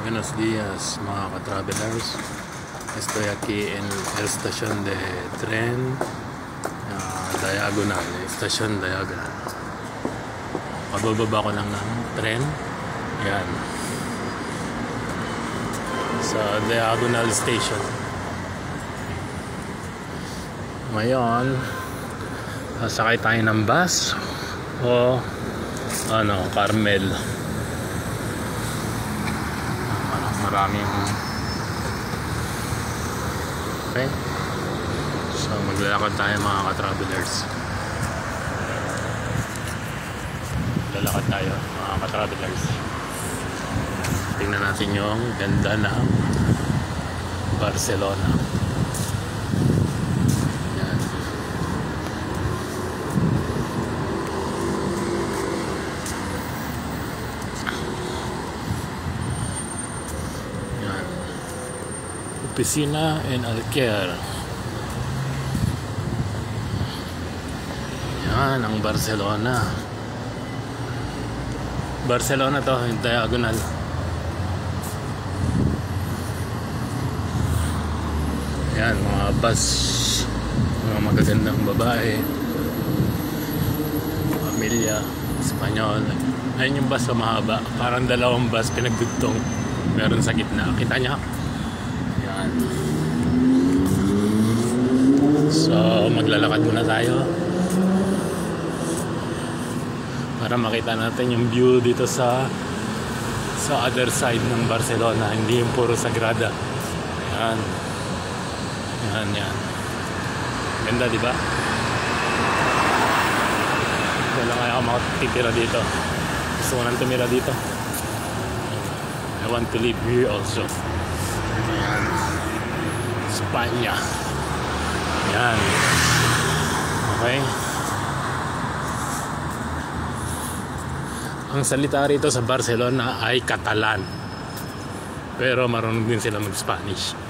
Buenos días mga ka-travelers. Estoy aquí en el estación de tren Diagonal, Estación Diagonal. Pabababa ko lang ng tren. Yan. Sa Diagonal Station. Ngayon, sasakay tayo ng bus o Carmel. Maraming okay. So maglalakad tayo mga ka-travelers. Lalakad tayo mga ka-travelers. Tingnan natin yung ganda ng Barcelona. Yan. Yan. Oficina en Alquer. Yan ang Barcelona. Barcelona to, yung Diagonal. Yan, mga bus, mga magagandang babae, pamilya, Espanyol. Ayun yung bus na mahaba, parang dalawang bus pinagdugtong, meron sa gitna. Kita nyo? Yan. So maglalakad muna tayo para makita natin yung view dito sa other side ng Barcelona, hindi yung puro Sagrada. Yan. Yan. Ganda, di ba? Wala nga ako makatitira dito. Gusto ko nang tumira dito. I want to live here also. Yan. Spanya. Yan. Okay. Ang salita rito sa Barcelona ay Catalan. Pero marunong din sila mag-Spanish.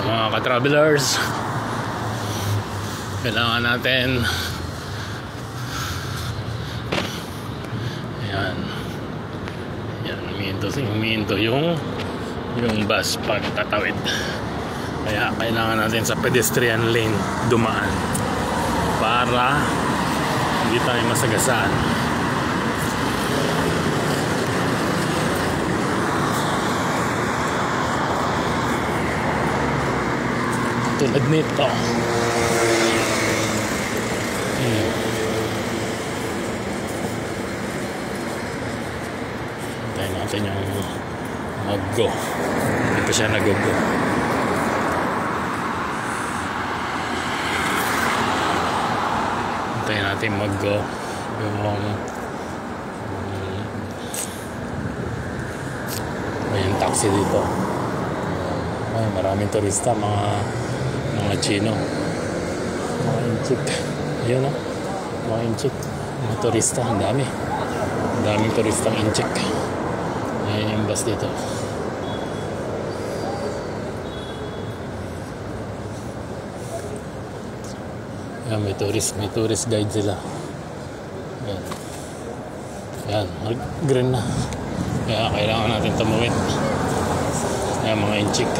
Mga ka-travelers, kailangan natin yan huminto yung bus pag tatawid, kaya kailangan natin sa pedestrian lane dumaan para hindi tayo masagasaan. Tulad nito. Tayo natin yung mag-go. Hindi pa siya nag-go. Tayo natin mag-go. Yung taxi dito. Ay, maraming turista, mga Chino, mga Inchik. Yun, mga Inchik, mga turista. Ang daming turistang Inchik. Ayan yung bus dito. Ayan, may tourist guide sila. Ayan, green na, kaya kailangan natin tumawid. Ayan, mga Inchik.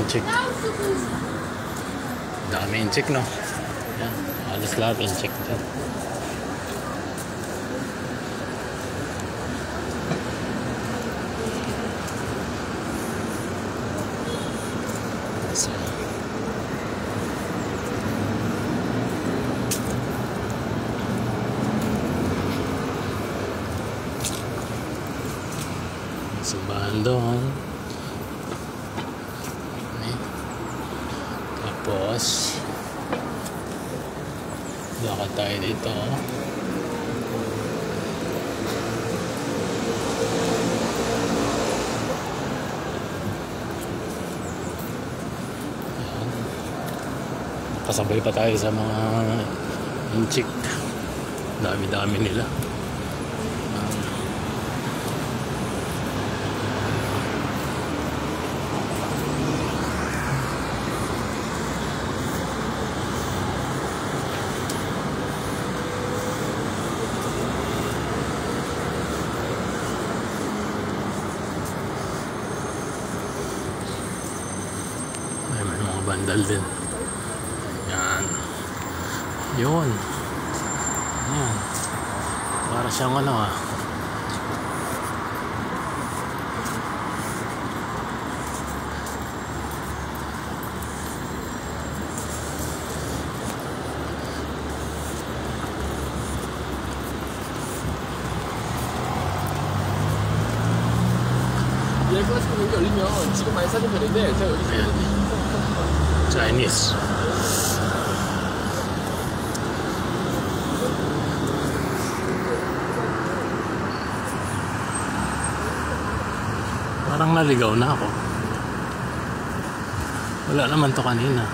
Inchik. Dami Inchik, no? Yan. Alas lahat Inchik. So, simbahan doon. Tapos lakad tayo dito. Kasabay pa tayo sa mga Inchik. Dami-dami nila. bandal din. Yan. Yun. Yan. Para siyang ano ah. 열리면 지금 많이 사진 되는데 제가 여기 Ayan. Chinese. Parang naligaw na ako. Wala naman to kanina.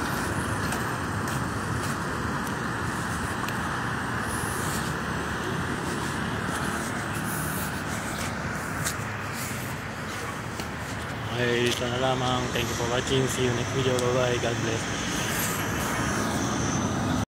Okay, ito na lamang. Thank you for watching. See you next video. Bye bye. God bless.